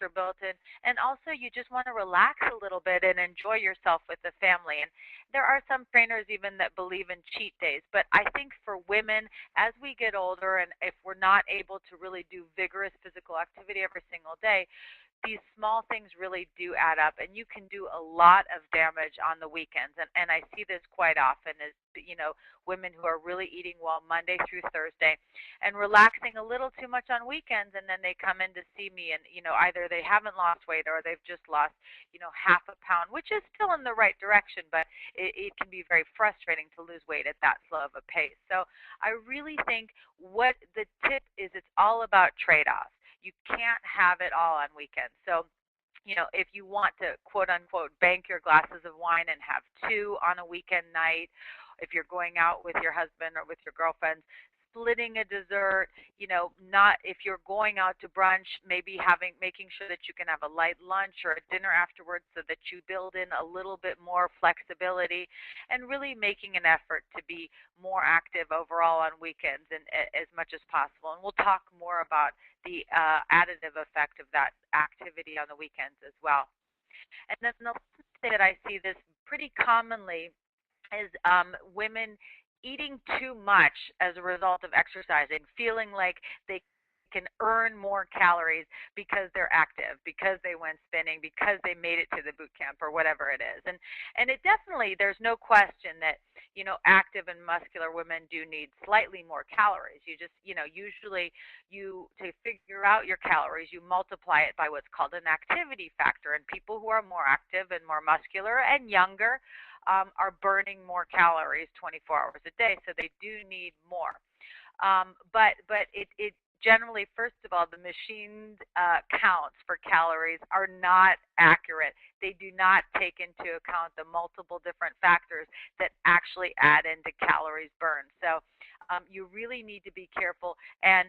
are built in, and also you just want to relax a little bit and enjoy yourself with the family. And there are some trainers even that believe in cheat days, but I think for women, as we get older and if we're not able to really do vigorous physical activity every single day, these small things really do add up, and you can do a lot of damage on the weekends. And I see this quite often is, women who are really eating well Monday through Thursday and relaxing a little too much on weekends, and then they come in to see me, and either they haven't lost weight or they've just lost half a pound, which is still in the right direction, but it can be very frustrating to lose weight at that slow of a pace. So I really think what the tip is, it's all about trade-offs. You can't have it all on weekends. So, if you want to quote unquote bank your glasses of wine and have two on a weekend night, if you're going out with your husband or with your girlfriends, splitting a dessert, not if you're going out to brunch, maybe making sure that you can have a light lunch or a dinner afterwards so that you build in a little bit more flexibility, and really making an effort to be more active overall on weekends and as much as possible. And we'll talk more about the additive effect of that activity on the weekends as well. And then the last thing that I see this pretty commonly is women eating too much as a result of exercising, feeling like they can earn more calories because they're active, because they went spinning, because they made it to the boot camp or whatever it is. And it definitely, there's no question that active and muscular women do need slightly more calories. You just usually to figure out your calories, you multiply it by what's called an activity factor. And people who are more active and more muscular and younger are burning more calories 24 hours a day, so they do need more. But it generally, first of all, the machine counts for calories are not accurate. They do not take into account the multiple different factors that actually add into calories burned. So you really need to be careful. And,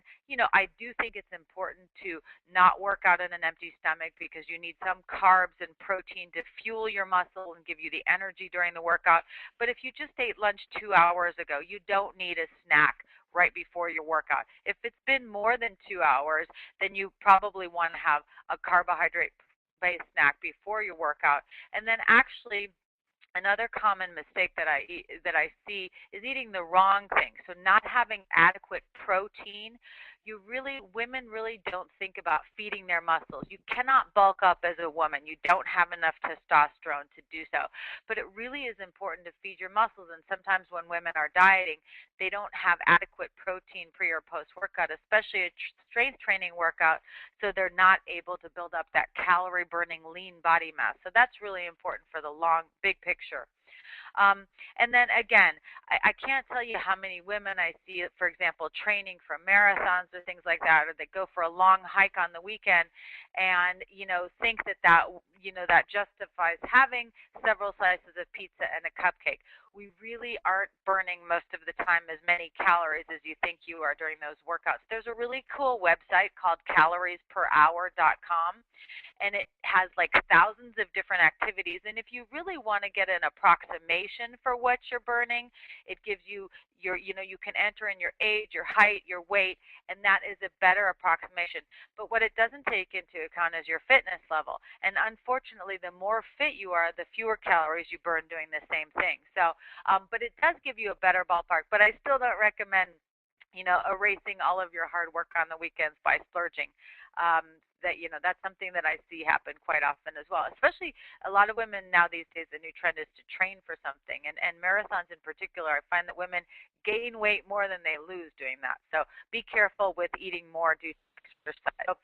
I do think it's important to not work out on an empty stomach, because you need some carbs and protein to fuel your muscle and give you the energy during the workout. But if you just ate lunch 2 hours ago, you don't need a snack right before your workout. If it's been more than 2 hours, then you probably want to have a carbohydrate-based snack before your workout. And then actually, another common mistake that I see is eating the wrong thing. So not having adequate protein. Women really don't think about feeding their muscles. You cannot bulk up as a woman. You don't have enough testosterone to do so. But it really is important to feed your muscles. And sometimes when women are dieting, they don't have adequate protein pre or post workout, especially a strength training workout. So they're not able to build up that calorie burning lean body mass. So that's really important for the long, big picture. And then again, I can't tell you how many women I see, for example, training for marathons or things like that, or they go for a long hike on the weekend and, think that justifies having several slices of pizza and a cupcake. We really aren't burning most of the time as many calories as you think you are during those workouts. There's a really cool website called caloriesperhour.com, and it has like thousands of different activities. And if you really want to get an approximation for what you're burning, it gives you you can enter in your age, your height, your weight, and that is a better approximation. But what it doesn't take into account is your fitness level. And unfortunately, the more fit you are, the fewer calories you burn doing the same thing. So, but it does give you a better ballpark. But I still don't recommend erasing all of your hard work on the weekends by splurging. That's something that I see happen quite often as well. Especially a lot of women now these days, the new trend is to train for something. And marathons in particular, I find that women gain weight more than they lose doing that. So be careful with eating more due to exercise. So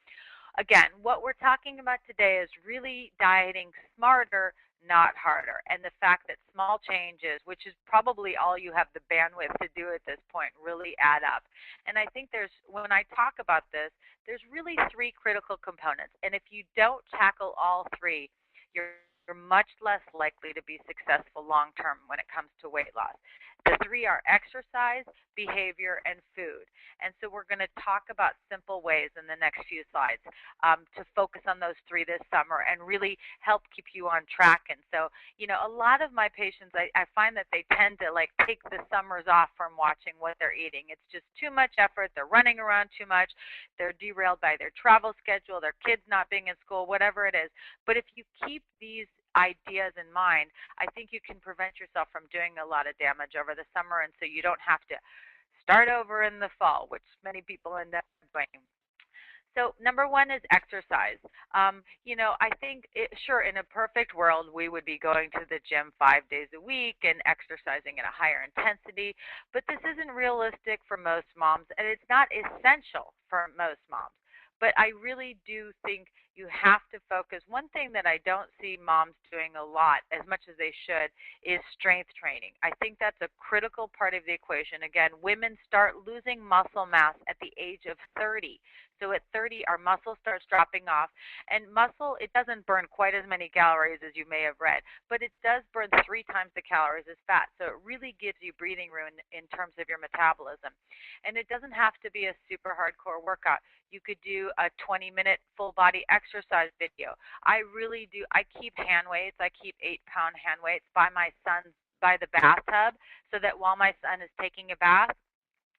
again, what we're talking about today is really dieting smarter, not harder. And the fact that small changes, which is probably all you have the bandwidth to do at this point, really add up. And I think when I talk about this, there's really three critical components. And if you don't tackle all three, you're much less likely to be successful long term when it comes to weight loss. The three are exercise, behavior, and food. And so we're going to talk about simple ways in the next few slides to focus on those three this summer and really help keep you on track. And so, a lot of my patients, I find that they tend to like take the summers off from watching what they're eating. It's just too much effort. They're running around too much. They're derailed by their travel schedule, their kids not being in school, whatever it is. But if you keep these ideas in mind, I think you can prevent yourself from doing a lot of damage over the summer, and so you don't have to start over in the fall, which many people end up doing. So number one is exercise. I think, sure, in a perfect world, we would be going to the gym 5 days a week and exercising at a higher intensity, but this isn't realistic for most moms, and it's not essential for most moms. But I really do think you have to focus. One thing that I don't see moms doing a lot, as much as they should, is strength training. I think that's a critical part of the equation. Again, women start losing muscle mass at the age of 30. So at 30, our muscle starts dropping off. And muscle, it doesn't burn quite as many calories as you may have read, but it does burn 3 times the calories as fat. So it really gives you breathing room in terms of your metabolism. And it doesn't have to be a super hardcore workout. You could do a 20-minute full body exercise video. I keep hand weights. I keep 8-pound hand weights by by the bathtub, so that while my son is taking a bath,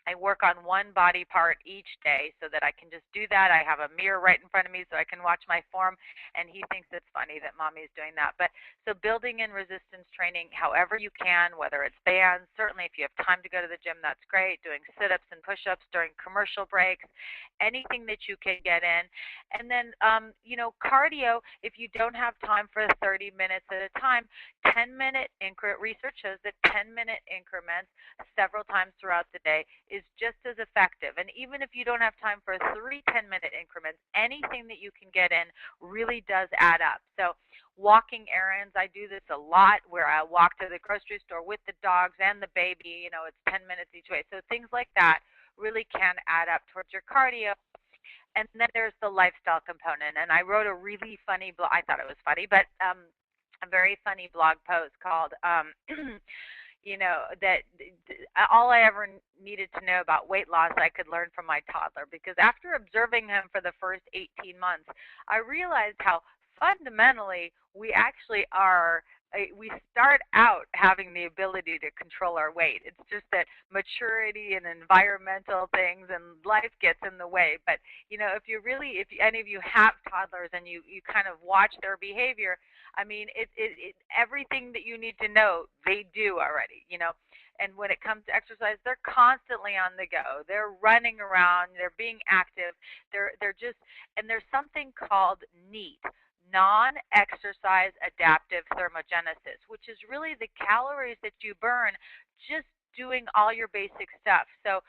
I work on one body part each day so that I can just do that. I have a mirror right in front of me so I can watch my form, and he thinks it's funny that mommy's doing that. But so building in resistance training however you can, whether it's bands, certainly if you have time to go to the gym, that's great, doing sit-ups and push-ups during commercial breaks, anything that you can get in. And then, cardio, if you don't have time for 30 minutes at a time, 10-minute increment, research shows that 10-minute increments several times throughout the day is just as effective. And even if you don't have time for 3 10-minute increments, anything that you can get in really does add up. So walking errands, I do this a lot where I walk to the grocery store with the dogs and the baby. It's 10 minutes each way. So things like that really can add up towards your cardio. And then there's the lifestyle component. And I wrote a really funny blog. I thought it was funny, but a very funny blog post called that all I ever needed to know about weight loss I could learn from my toddler, because after observing him for the first 18 months, I realized how fundamentally we actually are. We start out having the ability to control our weight. It's just that maturity and environmental things and life gets in the way. But if any of you have toddlers and you kind of watch their behavior, I mean, everything that you need to know, they do already, And when it comes to exercise, they're constantly on the go. They're running around. They're being active. And there's something called NEAT, non-exercise adaptive thermogenesis, which is really the calories that you burn just doing all your basic stuff. So,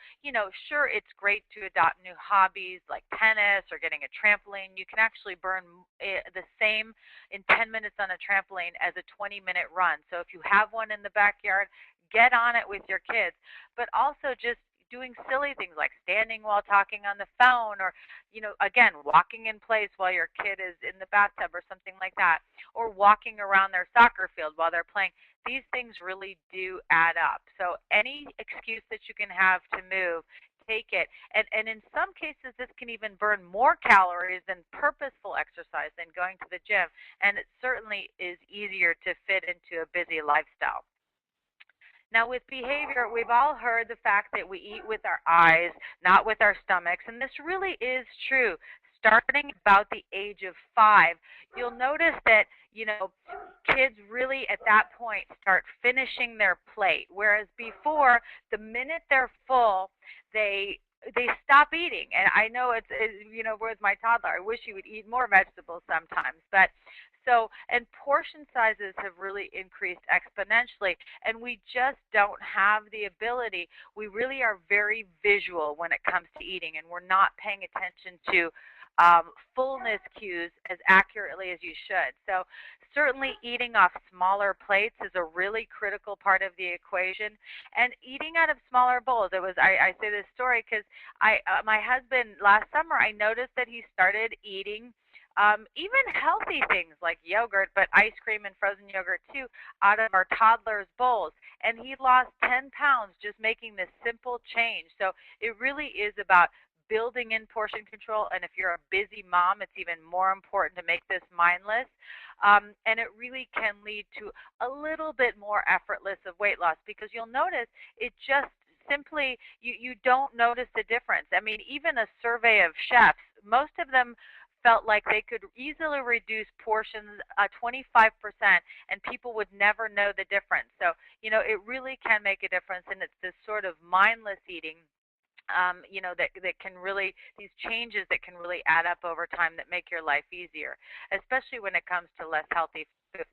sure, it's great to adopt new hobbies like tennis or getting a trampoline. You can actually burn the same in 10 minutes on a trampoline as a 20-minute run. So if you have one in the backyard, get on it with your kids. But also just doing silly things like standing while talking on the phone, or again, walking in place while your kid is in the bathtub or something like that, or walking around their soccer field while they're playing. These things really do add up. So any excuse that you can have to move, take it. And in some cases, this can even burn more calories than purposeful exercise, than going to the gym. And it certainly is easier to fit into a busy lifestyle. Now, with behavior, we've all heard the fact that we eat with our eyes, not with our stomachs, and this really is true. Starting about the age of 5, you'll notice that, kids really at that point start finishing their plate, whereas before, the minute they're full, they stop eating. And I know it's with my toddler, I wish he would eat more vegetables sometimes, but and portion sizes have really increased exponentially, and we just don't have the ability. We really are very visual when it comes to eating, and we're not paying attention to fullness cues as accurately as you should. So certainly eating off smaller plates is a really critical part of the equation, and eating out of smaller bowls. I say this story because my husband last summer, I noticed that he started eating Even healthy things like yogurt, but ice cream and frozen yogurt too, out of our toddler's bowls. And he lost 10 pounds just making this simple change. So it really is about building in portion control. And if you're a busy mom, it's even more important to make this mindless. And it really can lead to a little bit more effortless of weight loss because you'll notice it just simply you don't notice the difference. I mean, even a survey of chefs, most of them felt like they could easily reduce portions 25% and people would never know the difference. So, it really can make a difference, and it's this sort of mindless eating, that can really, these changes that can really add up over time that make your life easier, especially when it comes to less healthy food.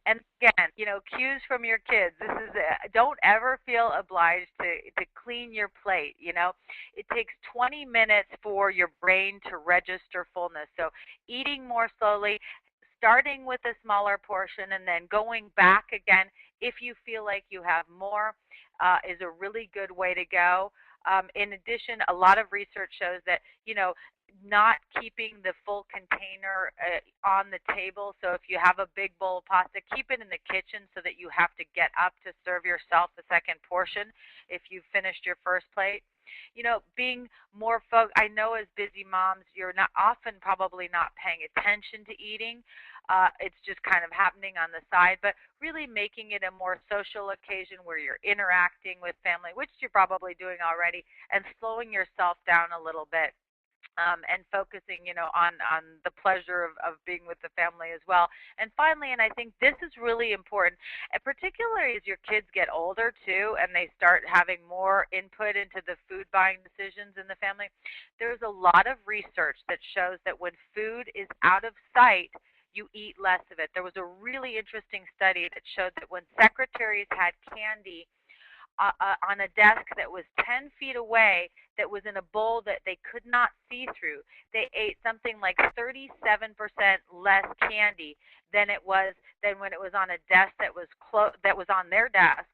And again, cues from your kids. This is don't ever feel obliged to clean your plate. It takes 20 minutes for your brain to register fullness. So eating more slowly, starting with a smaller portion, and then going back again if you feel like you have more is a really good way to go. In addition, a lot of research shows that not keeping the full container on the table. So if you have a big bowl of pasta, keep it in the kitchen so that you have to get up to serve yourself the second portion if you've finished your first plate. Being more I know as busy moms, you're not often probably not paying attention to eating. It's just kind of happening on the side, but really making it a more social occasion where you're interacting with family, which you're probably doing already, and slowing yourself down a little bit, and focusing, on the pleasure of being with the family as well. And finally, and I think this is really important, and particularly as your kids get older too, and they start having more input into the food buying decisions in the family, there's a lot of research that shows that when food is out of sight, you eat less of it. There was a really interesting study that showed that when secretaries had candy on a desk that was 10 feet away, that was in a bowl that they could not see through, they ate something like 37% less candy than when it was on a desk that was on their desk,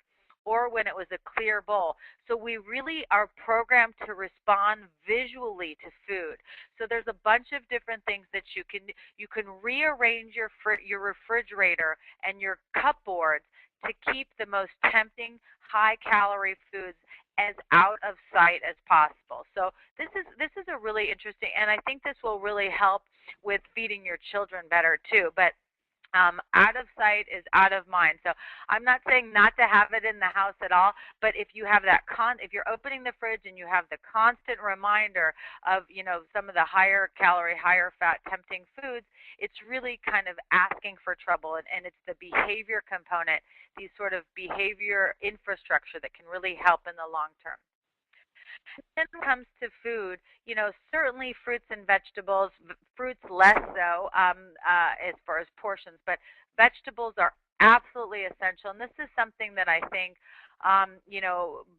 or when it was a clear bowl. So we really are programmed to respond visually to food. So there's a bunch of different things that you can rearrange your refrigerator and your cupboards to keep the most tempting high calorie foods as out of sight as possible. So this is a really interesting, and I think this will really help with feeding your children better too. But out of sight is out of mind. So I'm not saying not to have it in the house at all, but if you have if you're opening the fridge and you have the constant reminder of, some of the higher calorie, higher fat tempting foods, it's really kind of asking for trouble. And it's the behavior component, these sort of behavior infrastructure that can really help in the long term. When it comes to food, certainly fruits and vegetables, fruits less so as far as portions, but vegetables are absolutely essential. And this is something that I think,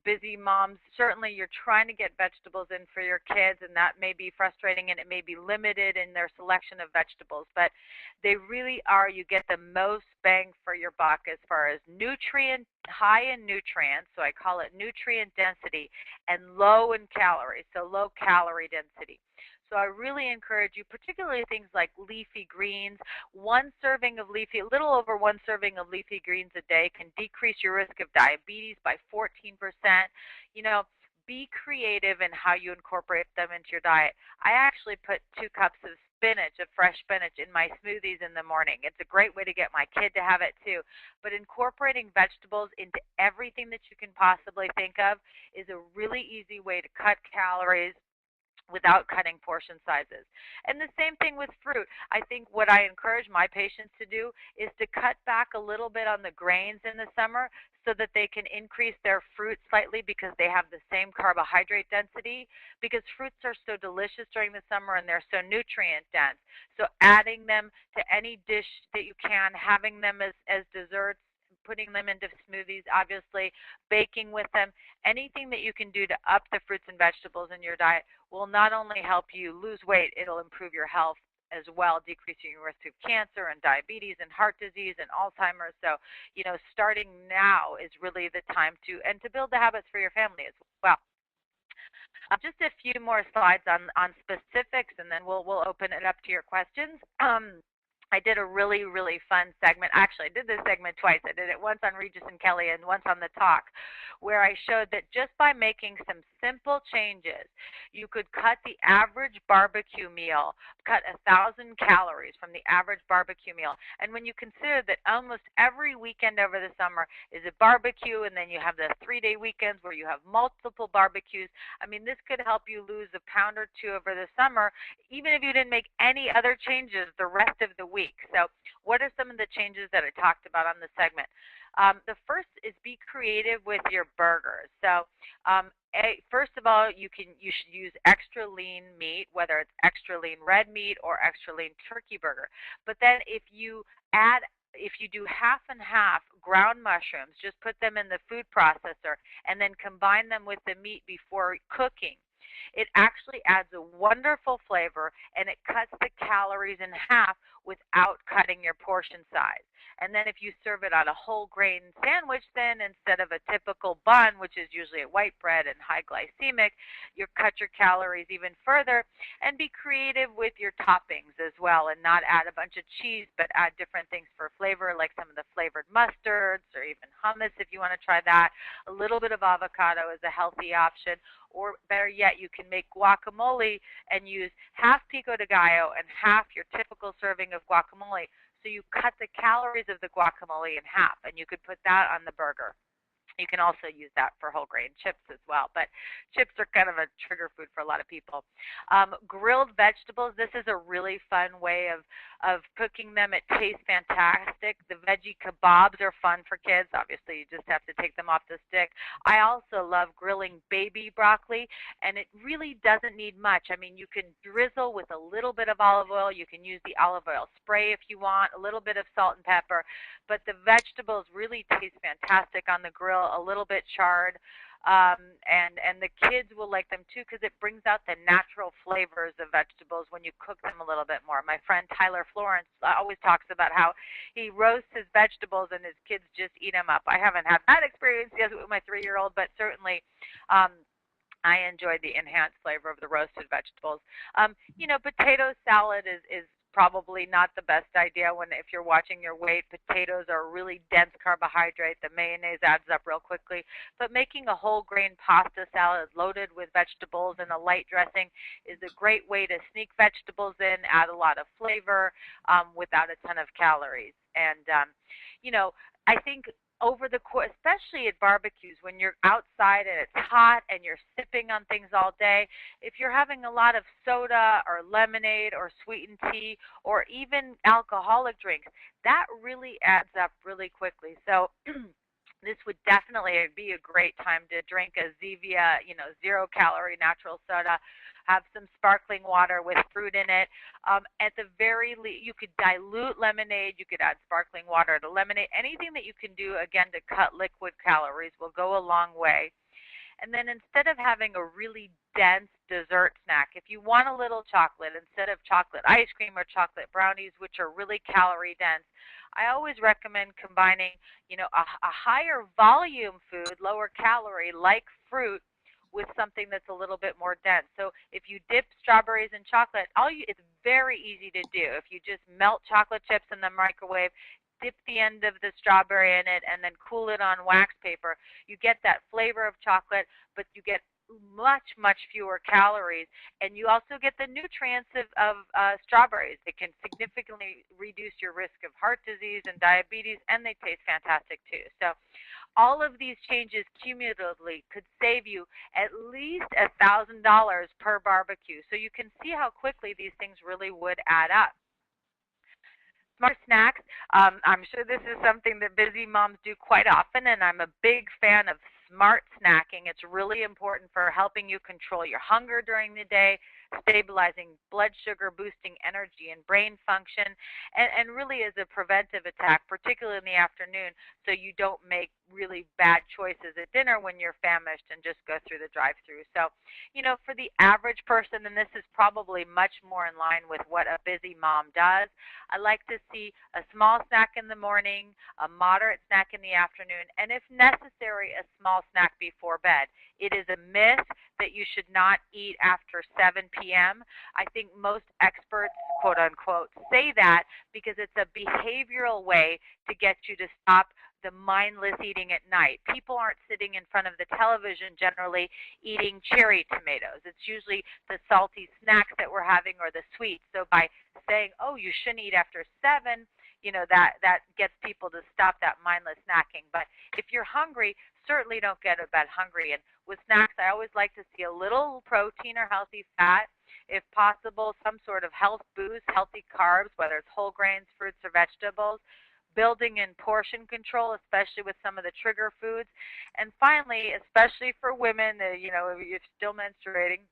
busy moms, certainly you're trying to get vegetables in for your kids, and that may be frustrating and it may be limited in their selection of vegetables, but they really are, you get the most bang for your buck as far as high in nutrients, so I call it nutrient density, and low in calories, so low calorie density. So I really encourage you, particularly things like leafy greens. A little over one serving of leafy greens a day can decrease your risk of diabetes by 14%. You know, be creative in how you incorporate them into your diet. I actually put 2 cups of fresh spinach in my smoothies in the morning. It's a great way to get my kid to have it too. But incorporating vegetables into everything that you can possibly think of is a really easy way to cut calories without cutting portion sizes. And the same thing with fruit. I think what I encourage my patients to do is to cut back a little bit on the grains in the summer so that they can increase their fruit slightly because they have the same carbohydrate density, because fruits are so delicious during the summer and they're so nutrient dense. So adding them to any dish that you can, having them as desserts, putting them into smoothies, obviously, baking with them, anything that you can do to up the fruits and vegetables in your diet will not only help you lose weight, it'll improve your health as well, decreasing your risk of cancer and diabetes and heart disease and Alzheimer's. So, starting now is really the time to build the habits for your family as well. Just a few more slides on specifics, and then we'll open it up to your questions. I did a really fun segment. Actually, I did this segment twice. I did it once on Regis and Kelly and once on the talk, where I showed that just by making some simple changes, you could cut the average barbecue meal, cut 1,000 calories from the average barbecue meal. And when you consider that almost every weekend over the summer is a barbecue, and then you have the 3-day weekends where you have multiple barbecues, I mean, this could help you lose a pound or two over the summer, even if you didn't make any other changes the rest of the week. So what are some of the changes that I talked about on the segment? The first is be creative with your burgers. So first of all, you should use extra lean meat, whether it's extra lean red meat or extra lean turkey burger. But then if you do half and half ground mushrooms, just put them in the food processor and then combine them with the meat before cooking. It actually adds a wonderful flavor, and it cuts the calories in half without cutting your portion size. And then if you serve it on a whole grain sandwich, then instead of a typical bun, which is usually a white bread and high glycemic, you cut your calories even further. And be creative with your toppings as well, and not add a bunch of cheese, but add different things for flavor, like some of the flavored mustards or even hummus if you want to try that. A little bit of avocado is a healthy option. Or better yet, you can make guacamole and use half pico de gallo and half your typical serving of guacamole. So you cut the calories of the guacamole in half, and you could put that on the burger. You can also use that for whole grain chips as well, but chips are kind of a trigger food for a lot of people. Grilled vegetables, this is a really fun way of cooking them. It tastes fantastic. The veggie kebabs are fun for kids. Obviously, you just have to take them off the stick. I also love grilling baby broccoli, and it really doesn't need much. I mean, you can drizzle with a little bit of olive oil. You can use the olive oil spray if you want, a little bit of salt and pepper, but the vegetables really taste fantastic on the grill, a little bit charred. And the kids will like them too, because it brings out the natural flavors of vegetables when you cook them a little bit more. My friend Tyler Florence always talks about how he roasts his vegetables and his kids just eat them up. I haven't had that experience yet with my 3-year-old, but certainly I enjoy the enhanced flavor of the roasted vegetables. Potato salad is probably not the best idea if you're watching your weight. Potatoes are a really dense carbohydrate. The mayonnaise adds up real quickly. But making a whole grain pasta salad loaded with vegetables and a light dressing is a great way to sneak vegetables in, add a lot of flavor without a ton of calories. And, I think over the course, especially at barbecues, when you're outside and it's hot and you're sipping on things all day, if you're having a lot of soda or lemonade or sweetened tea or even alcoholic drinks, that really adds up really quickly. So this would definitely be a great time to drink a Zevia, 0-calorie natural soda. Have some sparkling water with fruit in it. At the very least, you could dilute lemonade. You could add sparkling water to lemonade. Anything that you can do, again, to cut liquid calories will go a long way. And then instead of having a really dense dessert snack, if you want a little chocolate, instead of chocolate ice cream or chocolate brownies, which are really calorie dense, I always recommend combining, a higher volume food, lower calorie, like fruit, with something that's a little bit more dense. So if you dip strawberries in chocolate, it's very easy to do. If you just melt chocolate chips in the microwave, dip the end of the strawberry in it, and then cool it on wax paper, you get that flavor of chocolate, but you get much fewer calories, and you also get the nutrients of strawberries. It can significantly reduce your risk of heart disease and diabetes, and they taste fantastic too. So all of these changes cumulatively could save you at least $1,000 per barbecue. So you can see how quickly these things really would add up. Smart snacks. I'm sure this is something that busy moms do quite often, and I'm a big fan of smart snacking. It's really important for helping you control your hunger during the day, stabilizing blood sugar, boosting energy and brain function, and really as a preventive attack, particularly in the afternoon, so you don't make really bad choices at dinner when you're famished and just go through the drive-through. So, for the average person, and this is probably much more in line with what a busy mom does, I like to see a small snack in the morning, a moderate snack in the afternoon, and if necessary, a small small snack before bed. It is a myth that you should not eat after 7 p.m. I think most experts, quote unquote, say that because it's a behavioral way to get you to stop the mindless eating at night. People aren't sitting in front of the television generally eating cherry tomatoes. It's usually the salty snacks that we're having or the sweets. So by saying, "Oh, you shouldn't eat after 7," that gets people to stop that mindless snacking. But if you're hungry, certainly don't get to bed hungry. And with snacks, I always like to see a little protein or healthy fat, if possible, some sort of health boost, healthy carbs, whether it's whole grains, fruits, or vegetables, building in portion control, especially with some of the trigger foods. And finally, especially for women, if you're still menstruating,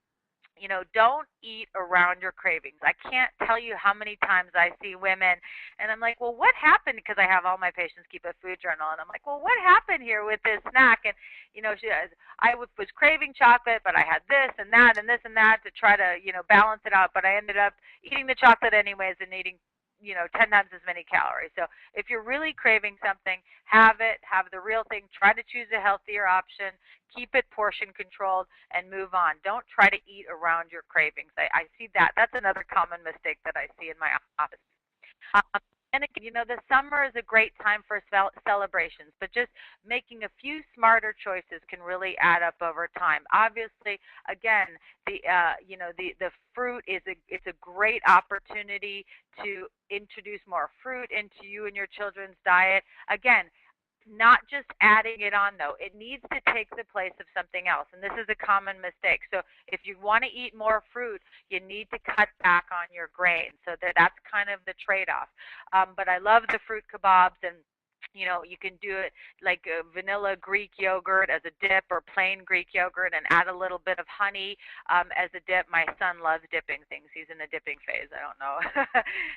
don't eat around your cravings. I can't tell you how many times I see women, and I'm like, well, what happened? Because I have all my patients keep a food journal, and I'm like, well, what happened here with this snack? And was craving chocolate, but I had this and that and this and that to try to balance it out, but I ended up eating the chocolate anyways and eating 10 times as many calories. So if you're really craving something, have it, have the real thing. Try to choose a healthier option. Keep it portion controlled and move on. Don't try to eat around your cravings. I see that. That's another common mistake that I see in my office. Um, and again, the summer is a great time for celebrations, but just making a few smarter choices can really add up over time. Obviously, again, the fruit it's a great opportunity to introduce more fruit into you and your children's diet. Again, not just adding it on though. It needs to take the place of something else. And this is a common mistake. So if you want to eat more fruit, you need to cut back on your grains. So that's kind of the trade-off. But I love the fruit kebabs, and you can do it like a vanilla Greek yogurt as a dip or plain Greek yogurt and add a little bit of honey as a dip. My son loves dipping things. He's in the dipping phase. I don't know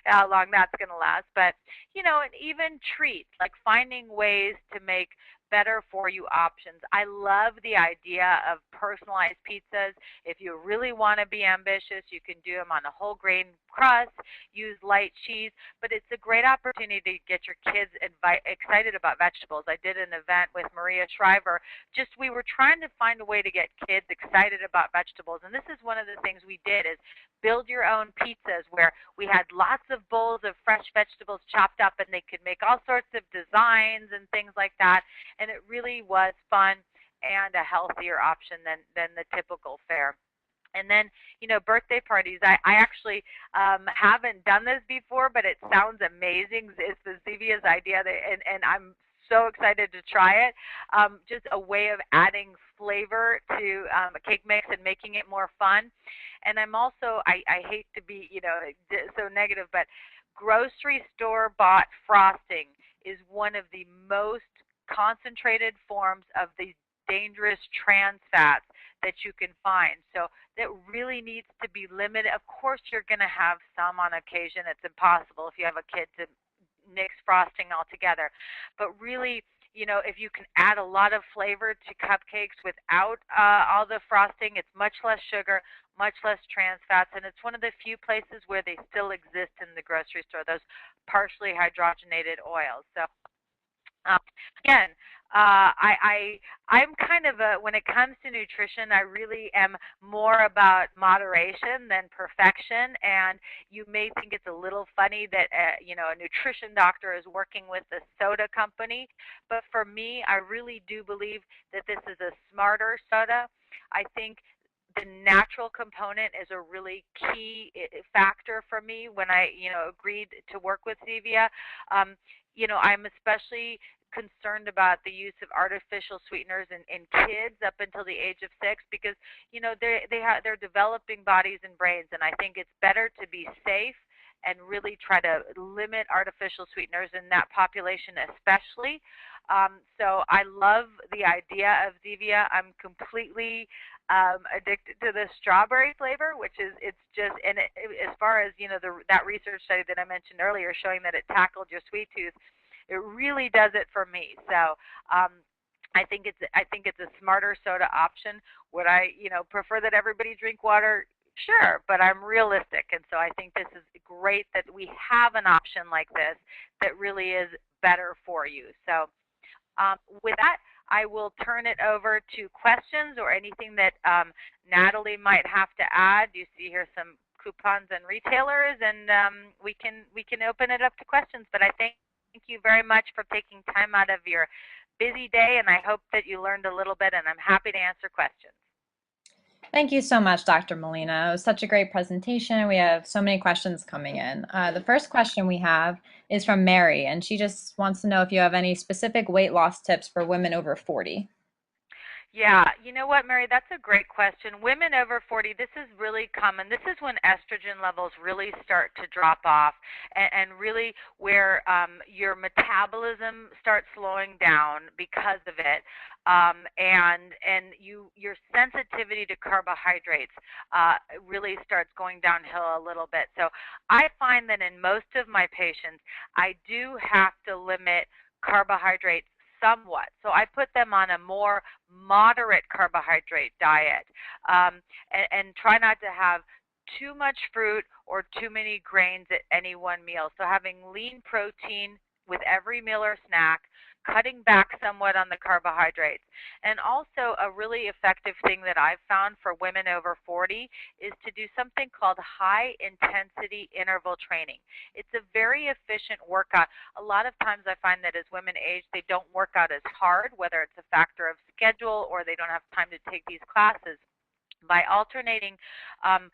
how long that's going to last. But, and even treats, like finding ways to make better for you options. I love the idea of personalized pizzas. If you really want to be ambitious, you can do them on a whole grain crust, use light cheese, but it's a great opportunity to get your kids excited about vegetables. I did an event with Maria Shriver. We were trying to find a way to get kids excited about vegetables, and this is one of the things we did is build your own pizzas where we had lots of bowls of fresh vegetables chopped up, and they could make all sorts of designs and things like that. And it really was fun and a healthier option than the typical fare. And then, birthday parties. I actually haven't done this before, but it sounds amazing. It's the Zevia's idea, and I'm so excited to try it. Just a way of adding flavor to a cake mix and making it more fun. And I'm also, I hate to be, so negative, but grocery store bought frosting is one of the most concentrated forms of these dangerous trans fats that you can find. So that really needs to be limited. Of course, you're going to have some on occasion. It's impossible if you have a kid to mix frosting altogether. But really, if you can add a lot of flavor to cupcakes without all the frosting, it's much less sugar, much less trans fats, and it's one of the few places where they still exist in the grocery store, those partially hydrogenated oils. So again, I'm kind of when it comes to nutrition, I really am more about moderation than perfection. And you may think it's a little funny that a nutrition doctor is working with a soda company, but for me, I really do believe that this is a smarter soda. I think the natural component is a really key factor for me when I agreed to work with Zevia. I'm especially concerned about the use of artificial sweeteners in kids up until the age of 6 because they're developing bodies and brains, and I think it's better to be safe and really try to limit artificial sweeteners in that population especially. So I love the idea of Zevia. I'm completely addicted to the strawberry flavor, which is as far as that research study that I mentioned earlier showing that it tackled your sweet tooth, it really does it for me. So I think it's a smarter soda option. Would I prefer that everybody drink water? Sure, but I'm realistic, and so I think this is great that we have an option like this that really is better for you. So With that, I will turn it over to questions or anything that Natalie might have to add. You see here some coupons and retailers, and we can open it up to questions. But I thank you very much for taking time out of your busy day, and I hope that you learned a little bit, and I'm happy to answer questions. Thank you so much, Dr. Melina. It was such a great presentation. We have so many questions coming in. The first question we have is from Mary, and she just wants to know if you have any specific weight loss tips for women over 40. Yeah, you know what, Mary? That's a great question. Women over 40, this is really common. This is when estrogen levels really start to drop off, and really where your metabolism starts slowing down because of it, and your sensitivity to carbohydrates really starts going downhill a little bit. So I find that in most of my patients, I do have to limit carbohydrates somewhat. So I put them on a more moderate carbohydrate diet, and try not to have too much fruit or too many grains at any one meal. So having lean protein with every meal or snack, cutting back somewhat on the carbohydrates. And also a really effective thing that I've found for women over 40 is to do something called high intensity interval training. It's a very efficient workout. A lot of times I find that as women age, they don't work out as hard, whether it's a factor of schedule or they don't have time to take these classes. By alternating, um,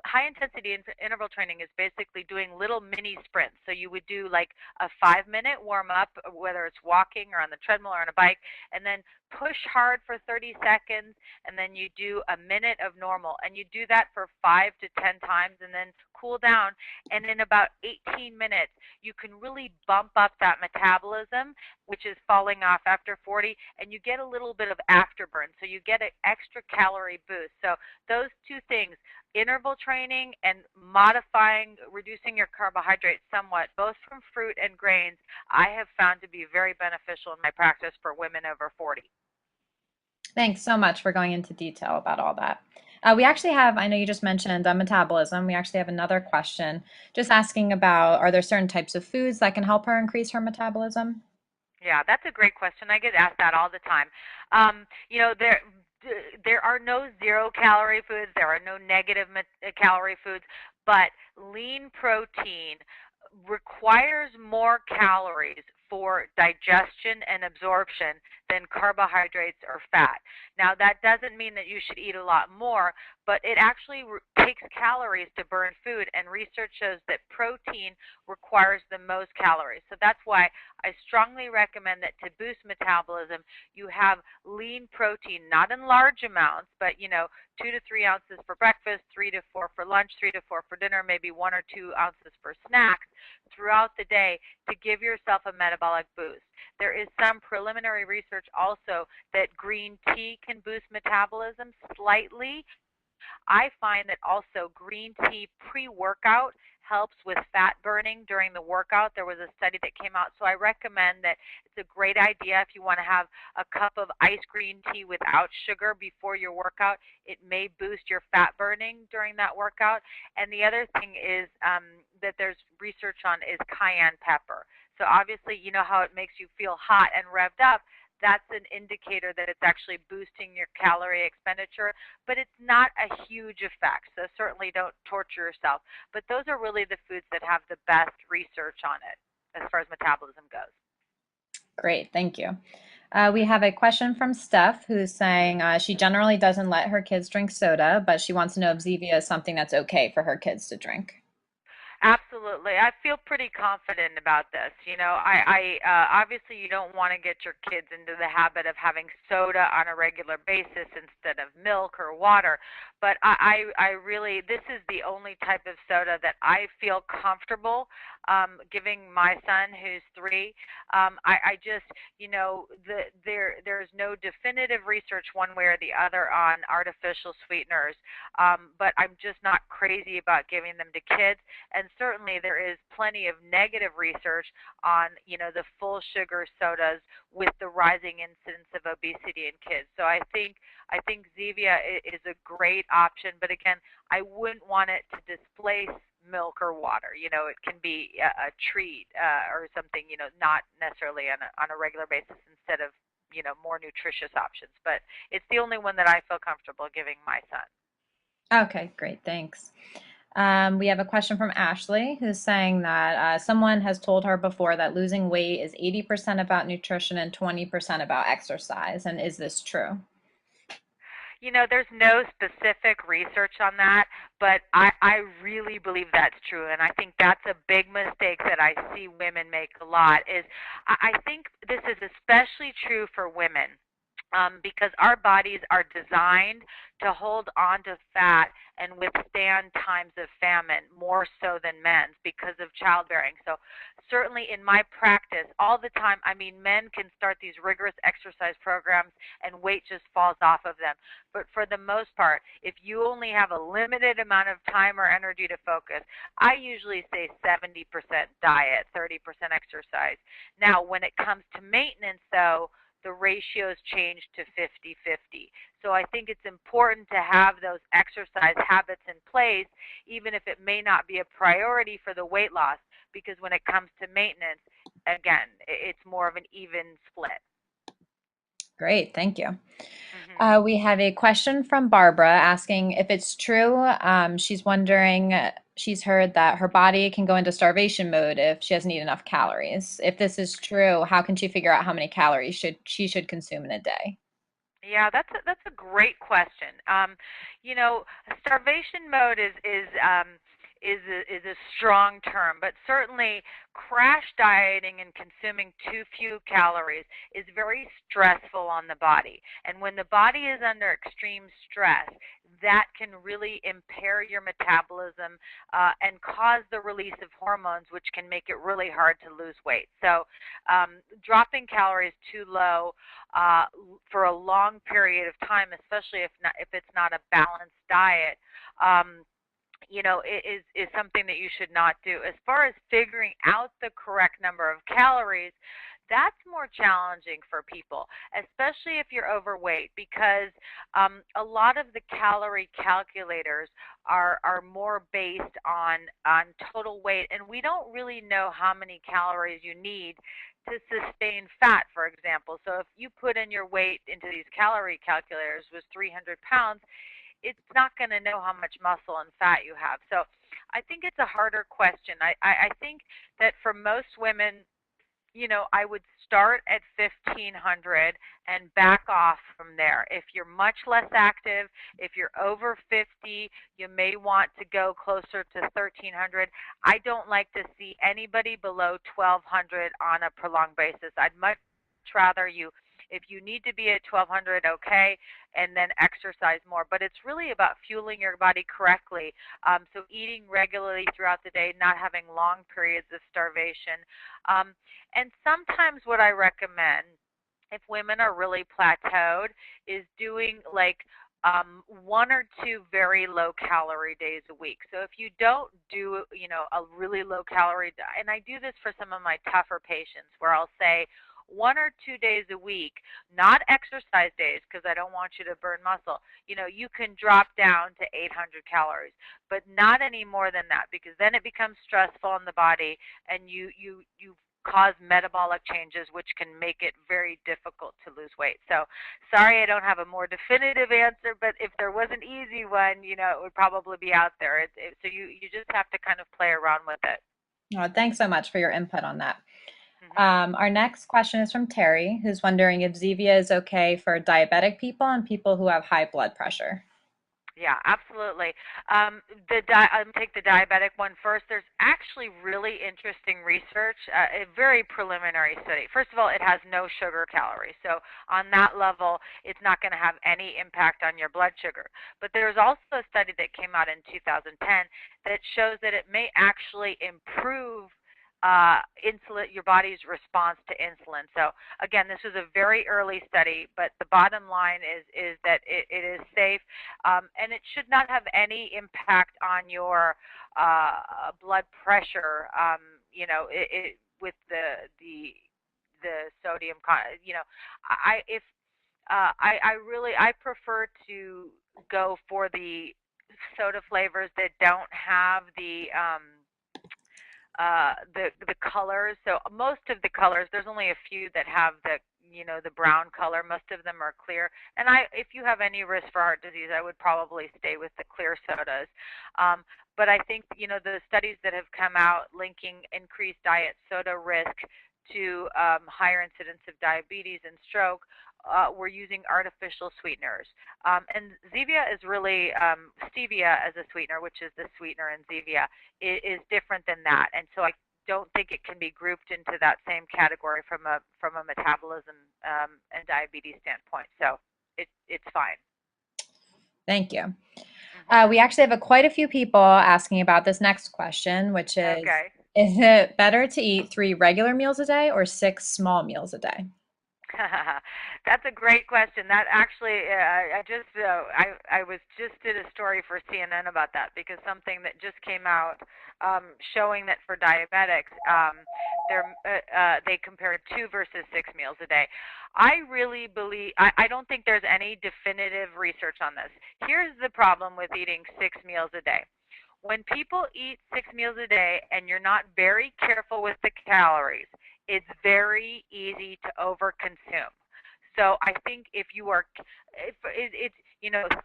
high intensity interval training is basically doing little mini sprints. So you would do like a 5-minute warm up, whether it's walking or on the treadmill or on a bike, and then push hard for 30 seconds, and then you do a minute of normal. And you do that for 5 to 10 times, and then cool down. And in about 18 minutes, you can really bump up that metabolism, which is falling off after 40, and you get a little bit of afterburn. So you get an extra calorie boost. So those two things, interval training and modifying, reducing your carbohydrates somewhat, both from fruit and grains, I have found to be very beneficial in my practice for women over 40. Thanks so much for going into detail about all that. We actually have, I know you just mentioned metabolism. We actually have another question just asking about, are there certain types of foods that can help her increase her metabolism? Yeah, that's a great question. I get asked that all the time. There are no zero-calorie foods. There are no negative calorie foods, but lean protein requires more calories for digestion and absorption than carbohydrates or fat. Now, that doesn't mean that you should eat a lot more, but it actually takes calories to burn food, and research shows that protein requires the most calories. So that's why I strongly recommend that to boost metabolism, you have lean protein, not in large amounts, but 2 to 3 ounces for breakfast, 3 to 4 for lunch, 3 to 4 for dinner, maybe 1 or 2 ounces for snacks throughout the day to give yourself a metabolic boost. There is some preliminary research also that green tea can boost metabolism slightly. I find that also green tea pre-workout helps with fat burning during the workout. There was a study that came out, so I recommend that it's a great idea if you want to have a cup of iced green tea without sugar before your workout. It may boost your fat burning during that workout. And the other thing is that there's research on is cayenne pepper. So obviously, you know how it makes you feel hot and revved up. That's an indicator that it's actually boosting your calorie expenditure, but it's not a huge effect. So certainly don't torture yourself. But those are really the foods that have the best research on it as far as metabolism goes. Great, thank you. We have a question from Steph who's saying she generally doesn't let her kids drink soda, but she wants to know if Zevia is something that's okay for her kids to drink. Absolutely. I feel pretty confident about this. I obviously you don't want to get your kids into the habit of having soda on a regular basis instead of milk or water. But I really, this is the only type of soda that I feel comfortable giving my son who's 3. I just, there's no definitive research one way or the other on artificial sweeteners. But I'm just not crazy about giving them to kids. And certainly there is plenty of negative research on, the full sugar sodas with the rising incidence of obesity in kids. So I think Zevia is a great option, but again, I wouldn't want it to displace milk or water. It can be a treat or something, not necessarily on a regular basis instead of, more nutritious options. But it's the only one that I feel comfortable giving my son. Okay, great. Thanks. We have a question from Ashley who's saying that someone has told her before that losing weight is 80% about nutrition and 20% about exercise. And is this true? There's no specific research on that, but I really believe that's true. And I think that's a big mistake that I see women make a lot is I think this is especially true for women. Because our bodies are designed to hold on to fat and withstand times of famine more so than men's because of childbearing. So certainly in my practice, all the time, I mean, men can start these rigorous exercise programs and weight just falls off of them. But for the most part, if you only have a limited amount of time or energy to focus, I usually say 70% diet, 30% exercise. Now, when it comes to maintenance, though, the ratios change to 50-50. So I think it's important to have those exercise habits in place, even if it may not be a priority for the weight loss, because when it comes to maintenance, again, it's more of an even split. Great, thank you. Hmm. We have a question from Barbara asking if it's true. She's wondering, she's heard that her body can go into starvation mode if she doesn't eat enough calories. If this is true, how can she figure out how many calories she should consume in a day? Yeah, that's a great question. Starvation mode is a strong term, but certainly crash dieting and consuming too few calories is very stressful on the body. And when the body is under extreme stress, that can really impair your metabolism and cause the release of hormones, which can make it really hard to lose weight. So, dropping calories too low for a long period of time, especially if it's not a balanced diet, um, is something that you should not do. As far as figuring out the correct number of calories, that's more challenging for people, especially if you're overweight, because a lot of the calorie calculators are more based on total weight, and we don't really know how many calories you need to sustain fat, for example. So if you put in your weight into these calorie calculators was 300 pounds, it's not going to know how much muscle and fat you have. So I think it's a harder question. I think that for most women, I would start at 1500 and back off from there. If you're much less active, if you're over 50, you may want to go closer to 1300. I don't like to see anybody below 1200 on a prolonged basis. I'd much rather if you need to be at 1200, okay, and then exercise more. But it's really about fueling your body correctly. So eating regularly throughout the day, not having long periods of starvation. Um, and sometimes what I recommend, if women are really plateaued, is doing like one or two very low calorie days a week. So if you don't do, a really low calorie, and I do this for some of my tougher patients where I'll say 1 or 2 days a week, not exercise days because I don't want you to burn muscle. You can drop down to 800 calories, but not any more than that because then it becomes stressful on the body and you cause metabolic changes which can make it very difficult to lose weight. So sorry I don't have a more definitive answer, but if there was an easy one, it would probably be out there. So you just have to kind of play around with it. Thanks so much for your input on that. Hmm. Our next question is from Terry, who's wondering if Zevia is okay for diabetic people and people who have high blood pressure. Yeah, absolutely. I'll take the diabetic one first. There's actually really interesting research, a very preliminary study. First of all, it has no sugar calories. So on that level, it's not going to have any impact on your blood sugar. But there's also a study that came out in 2010 that shows that it may actually improve your body's response to insulin. So again, this is a very early study, but the bottom line is that it is safe, and it should not have any impact on your blood pressure. With the sodium, I if I really I prefer to go for the soda flavors that don't have the colors. So most of the colors, there's only a few that have the brown color. Most of them are clear. And if you have any risk for heart disease, I would probably stay with the clear sodas. Um, but I think the studies that have come out linking increased diet soda risk to higher incidence of diabetes and stroke. We're using artificial sweeteners. And Zevia is really stevia as a sweetener, which is the sweetener in Zevia, is different than that. And so I don't think it can be grouped into that same category from a metabolism and diabetes standpoint. So it's fine. Thank you. Hmm. We actually have quite a few people asking about this next question, which Okay. is it better to eat 3 regular meals a day or 6 small meals a day? That's a great question. That actually, I was just did a story for CNN about that because something that just came out showing that for diabetics, they compared 2 versus 6 meals a day. I really believe I don't think there's any definitive research on this. Here's the problem with eating 6 meals a day. When people eat 6 meals a day and you're not very careful with the calories, it's very easy to overconsume. So I think if it's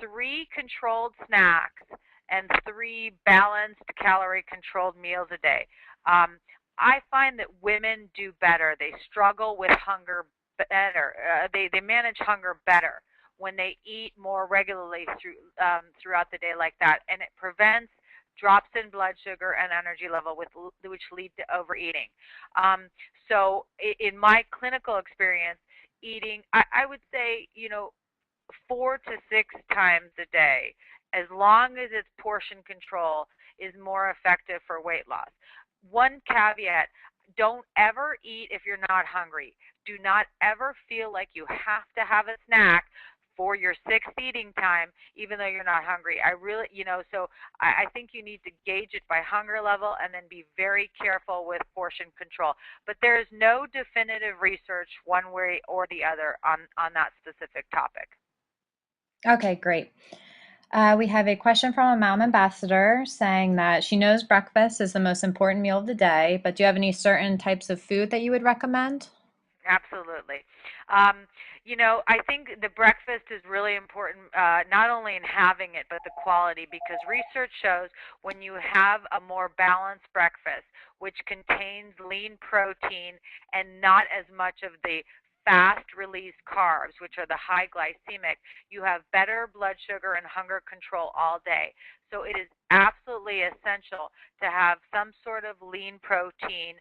3 controlled snacks and 3 balanced calorie controlled meals a day. Um, I find that women do better. They struggle with hunger better. They manage hunger better when they eat more regularly throughout the day like that, and it prevents drops in blood sugar and energy level, which lead to overeating. Um, so in my clinical experience, eating, I would say, 4 to 6 times a day, as long as it's portion control, is more effective for weight loss. One caveat: don't ever eat if you're not hungry. Do not ever feel like you have to have a snack for your sixth eating time, even though you're not hungry. I really, so I think you need to gauge it by hunger level and then be very careful with portion control. But there is no definitive research one way or the other on that specific topic. Okay, great. We have a question from a mom ambassador saying that she knows breakfast is the most important meal of the day, but do you have any certain types of food that you would recommend? Absolutely. Um, I think the breakfast is really important, not only in having it, but the quality, because research shows when you have a more balanced breakfast, which contains lean protein and not as much of the fast release carbs, which are the high glycemic, you have better blood sugar and hunger control all day. So it is absolutely essential to have some sort of lean protein,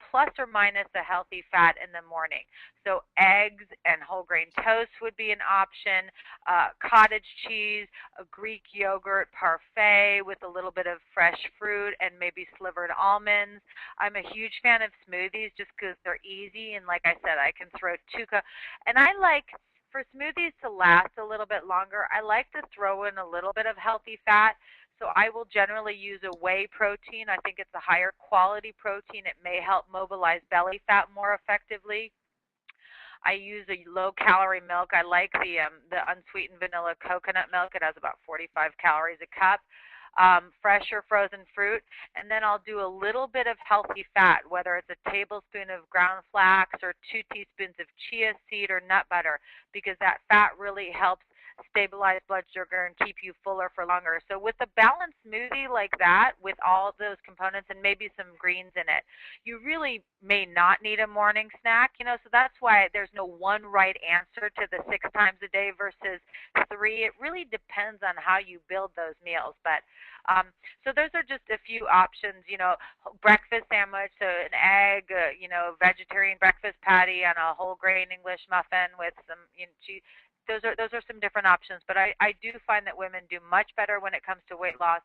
plus or minus a healthy fat in the morning. So eggs and whole grain toast would be an option. Cottage cheese, a Greek yogurt parfait with a little bit of fresh fruit and maybe slivered almonds. I'm a huge fan of smoothies just because they're easy, and like I said, I can throw and I like for smoothies to last a little bit longer. I like to throw in a little bit of healthy fat. So I will generally use a whey protein. I think it's a higher quality protein. It may help mobilize belly fat more effectively. I use a low calorie milk. I like the unsweetened vanilla coconut milk. It has about 45 calories a cup. Fresh or frozen fruit, and then I'll do a little bit of healthy fat, whether it's a tablespoon of ground flax or 2 teaspoons of chia seed or nut butter, because that fat really helps stabilize blood sugar and keep you fuller for longer. So with a balanced smoothie like that, with all of those components and maybe some greens in it, you really may not need a morning snack. So that's why there's no one right answer to the 6 times a day versus 3. It really depends on how you build those meals. But so those are just a few options. Breakfast sandwich, so an egg, vegetarian breakfast patty, and a whole grain English muffin with some cheese. Those are some different options, but I do find that women do much better when it comes to weight loss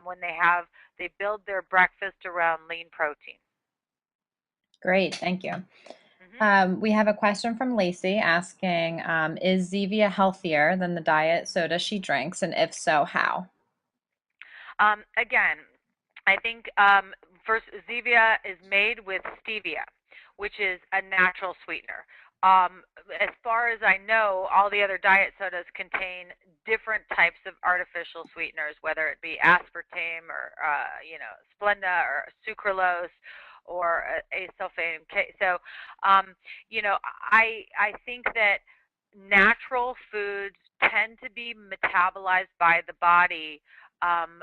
when they build their breakfast around lean protein. Great, thank you. Hmm. We have a question from Lacey asking, is Zevia healthier than the diet soda she drinks, and if so, how? Again, I think first Zevia is made with stevia, which is a natural sweetener. Um, as far as I know, all the other diet sodas contain different types of artificial sweeteners, whether it be aspartame or Splenda or sucralose or acesulfame. So, um, I think that natural foods tend to be metabolized by the body um,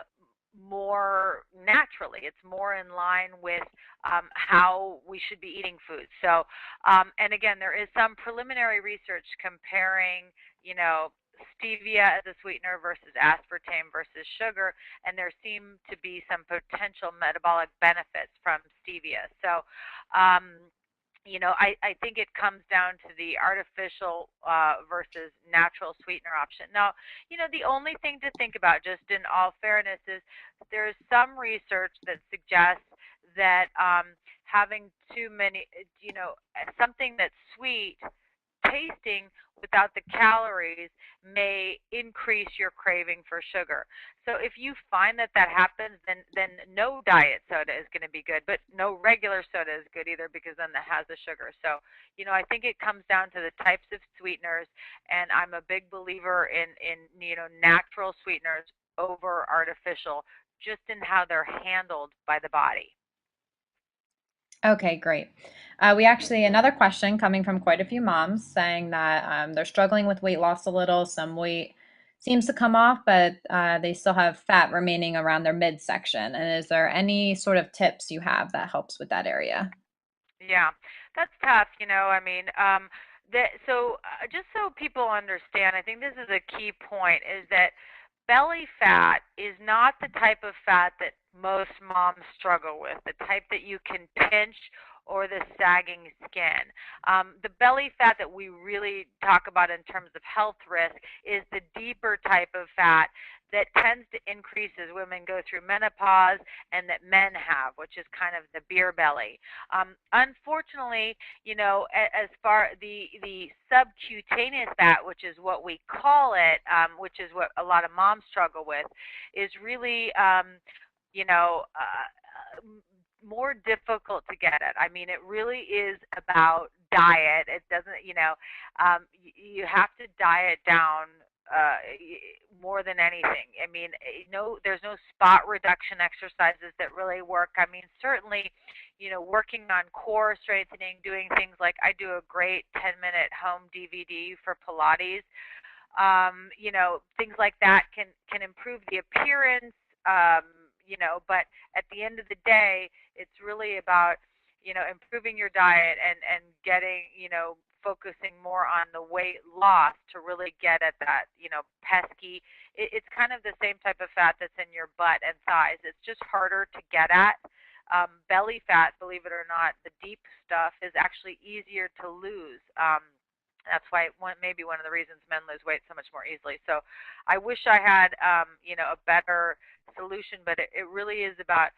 more naturally. It's more in line with how we should be eating food. So, and again, there is some preliminary research comparing, stevia as a sweetener versus aspartame versus sugar, and there seem to be some potential metabolic benefits from stevia. So, I think it comes down to the artificial versus natural sweetener option. Now, the only thing to think about, just in all fairness, is there's some research that suggests that having too many, something that's sweet tasting without the calories may increase your craving for sugar. So if you find that that happens, then no diet soda is going to be good, but no regular soda is good either because then that has the sugar. So, I think it comes down to the types of sweeteners, and I'm a big believer in natural sweeteners over artificial, just in how they're handled by the body. Okay, great. We actually, another question coming from quite a few moms saying that they're struggling with weight loss a little. Some weight seems to come off, but they still have fat remaining around their midsection. And is there any sort of tips you have that helps with that area? Yeah, that's tough. I mean, just so people understand, I think this is a key point, is that belly fat is not the type of fat that most moms struggle with, the type that you can pinch or the sagging skin. The belly fat that we really talk about in terms of health risk is the deeper type of fat that tends to increase as women go through menopause and that men have, which is kind of the beer belly. Unfortunately, as far the subcutaneous fat, which is what we call it, which is what a lot of moms struggle with, is really you know uh, more difficult to get at. I mean, it really is about diet. It doesn't, you have to diet down more than anything. I mean, there's no spot reduction exercises that really work. I mean, certainly, working on core strengthening, doing things like I do a great 10-minute home DVD for Pilates. Things like that can improve the appearance. But at the end of the day, it's really about improving your diet and getting focusing more on the weight loss to really get at that pesky. It's kind of the same type of fat that's in your butt and thighs. It's just harder to get at. Belly fat, believe it or not, the deep stuff is actually easier to lose. That's why maybe one of the reasons men lose weight so much more easily. So I wish I had, a better solution, but it really is about,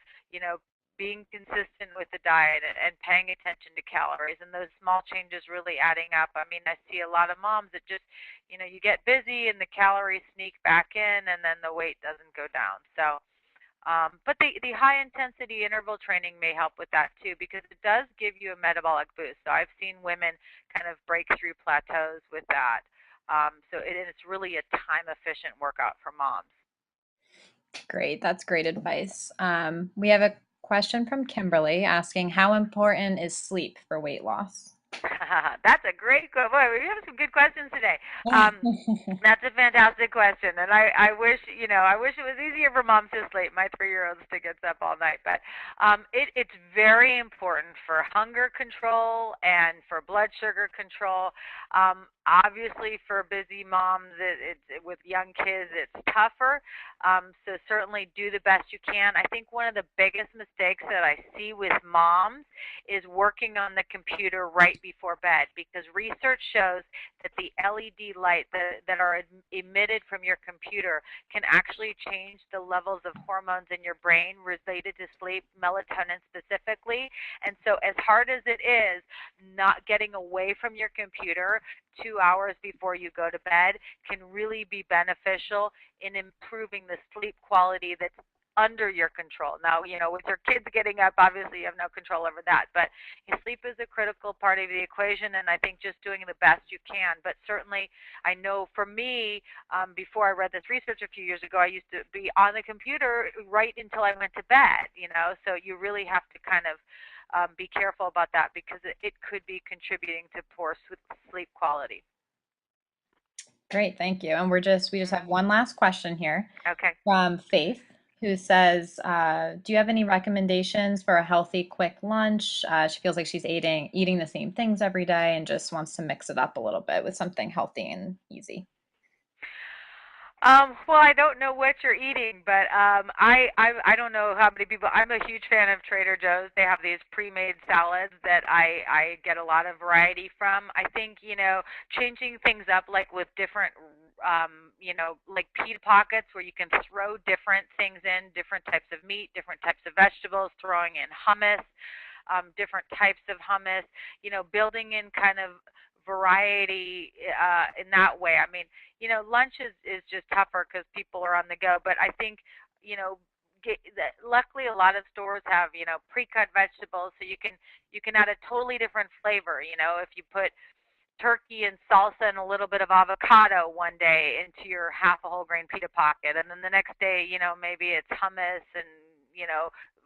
being consistent with the diet and paying attention to calories and those small changes really adding up. I mean, I see a lot of moms that just, you get busy and the calories sneak back in and then the weight doesn't go down. So, but the high intensity interval training may help with that too because it does give you a metabolic boost. So I've seen women kind of break through plateaus with that. It's really a time efficient workout for moms. Great, that's great advice. We have a question from Kimberly asking how important is sleep for weight loss? That's a great question. Boy, we have some good questions today. That's a fantastic question, and I wish I wish it was easier for moms to sleep. My 3-year-old still gets up all night, but it's very important for hunger control and for blood sugar control. Obviously, for busy moms, with young kids, it's tougher. So certainly do the best you can. I think one of the biggest mistakes that I see with moms is working on the computer right before bed because research shows that the LED light that are emitted from your computer can actually change the levels of hormones in your brain related to sleep, melatonin specifically. And so as hard as it is, not getting away from your computer 2 hours before you go to bed can really be beneficial in improving the sleep quality that's under your control. Now, with your kids getting up, obviously you have no control over that, but sleep is a critical part of the equation, and I think just doing the best you can. But certainly, I know for me, before I read this research a few years ago, I used to be on the computer right until I went to bed, so you really have to kind of be careful about that because it could be contributing to poor sleep quality. Great, thank you. And we just have one last question here Okay. from Faith, who says, "Do you have any recommendations for a healthy, quick lunch?" She feels like she's eating the same things every day and just wants to mix it up a little bit with something healthy and easy. Well, I don't know what you're eating, but I don't know how many people. I'm a huge fan of Trader Joe's. They have these pre-made salads that I get a lot of variety from. I think changing things up like with different like pita pockets where you can throw different things in, different types of meat, different types of vegetables, throwing in hummus, different types of hummus. Building in kind of variety in that way. I mean, lunch is just tougher because people are on the go. But I think, luckily a lot of stores have, pre-cut vegetables, so you can add a totally different flavor. If you put turkey and salsa and a little bit of avocado one day into your half a whole grain pita pocket, and then the next day, maybe it's hummus and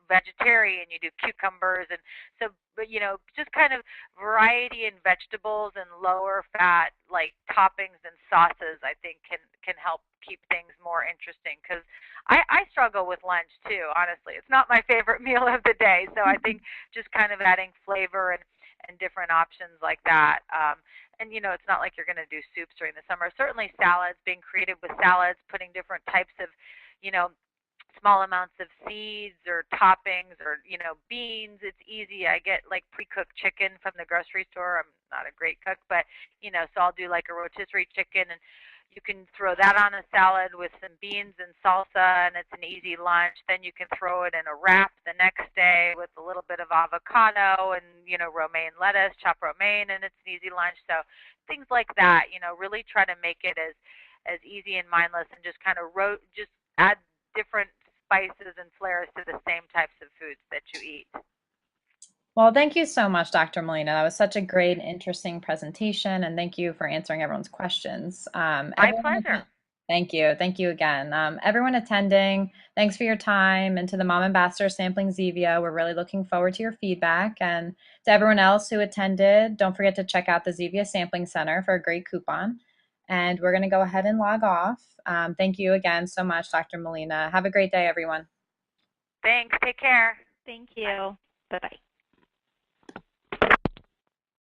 vegetarian. You do cucumbers, and so, but just kind of variety in vegetables and lower fat like toppings and sauces. I think can help keep things more interesting because I struggle with lunch too. Honestly, it's not my favorite meal of the day, so I think just kind of adding flavor and different options like that. And it's not like you're going to do soups during the summer. Certainly salads, being creative with salads, putting different types of, you know, small amounts of seeds or toppings or beans. It's easy. I get like pre-cooked chicken from the grocery store. I'm not a great cook, but so I'll do like a rotisserie chicken, and you can throw that on a salad with some beans and salsa, and it's an easy lunch. Then you can throw it in a wrap the next day with a little bit of avocado and romaine lettuce, chopped romaine, and it's an easy lunch. So things like that, really try to make it as easy and mindless, and just kind of just add different spices and flavors to the same types of foods that you eat. Well, thank you so much, Dr. Molina. That was such a great, interesting presentation, and thank you for answering everyone's questions. My pleasure. Thank you. Thank you again. Everyone attending, thanks for your time. And to the Mom Ambassador Sampling Zevia, we're really looking forward to your feedback. And to everyone else who attended, don't forget to check out the Zevia Sampling Center for a great coupon. And we're going to go ahead and log off. Thank you again so much, Dr. Molina. Have a great day, everyone. Thanks. Take care. Thank you. Bye-bye.